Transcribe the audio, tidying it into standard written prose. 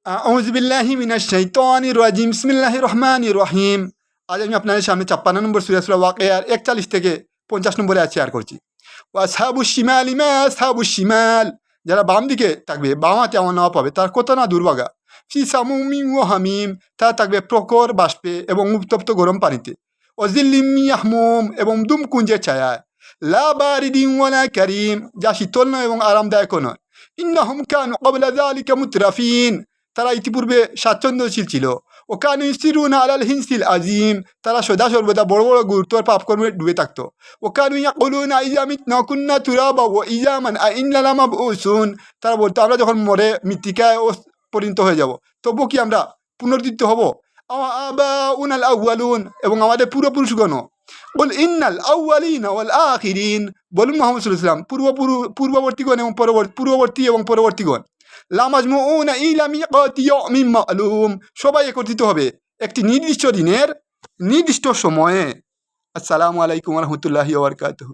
আউযুবিল্লাহি মিনাশ শাইতানির রাজিম বিসমিল্লাহির রহমানির রহিম। আজ আমি আপনাদের সামনে ৫৬ নম্বর সূরা ওয়াকিয়ার ৪১ থেকে ৫০ নম্বরে আয়াত শেয়ার করছি। ওয়া আসহাবুশ শিমালি মা আসহাবুশ শিমাল, যারা বাম দিকে থাকবে, বাম হাতে আমার নেওয়া পাবে, তার কত না দুর্ভাগা। ফি সামুমিন ওয়া হামিম, তারা থাকবে প্রখর বাষ্পে এবং উত্তপ্ত গরম পানিতে। ওয়া জিল্লিম মিন ইয়াহমুম, এবং দুমকুঞ্জের ছায়ায়। লা বারিদিন ওয়ালা কারীম, যা শীতল নয় এবং আরামদায়কও নয়। ইন্নাহুম কানু ক্বাবলা যালিকা মুতরাফিন, তারা ইতিপূর্বে স্বাচ্ছন্দ্যশীল ছিল। ও কানু ইউসিরুনা আলাল হিনসিল আজিম, তারা সদা সর্বদা বড় বড় গুরুতর পাপকর্মে ডুবে থাকতো। ও কানু ইয়াকুলুনা ইযা মিতনা কুন্না তুরাবা ওয়া ইযামান আ ইন্না লামাবউসুন, তারা বলতো আমরা যখন মরে মৃত্তিকায় পরিণত হয়ে যাব, তবু কি আমরা পুনরুত্থিত হব? আবাউনাল আউয়ালুন, এবং আমাদের পূর্বপুরুষগণ। বল ইন্নাল আউয়ালিনা ওয়াল আখিরিন, বলুন মুহাম্মদ সাল্লাল্লাহু আলাইহি ওয়াসাল্লাম পূর্ববর্তীগণ এবং পূর্ববর্তী এবং পরবর্তীগণ। লামাজমুউনা ইলা মিকাতি ইয়াউমিন মা'লুম, সবাই একত্রিত হবে একটি নির্দিষ্ট দিনের নির্দিষ্ট সময়ে। আসসালামু আলাইকুম ওয়া রাহমাতুল্লাহি ওয়া বারাকাতুহু।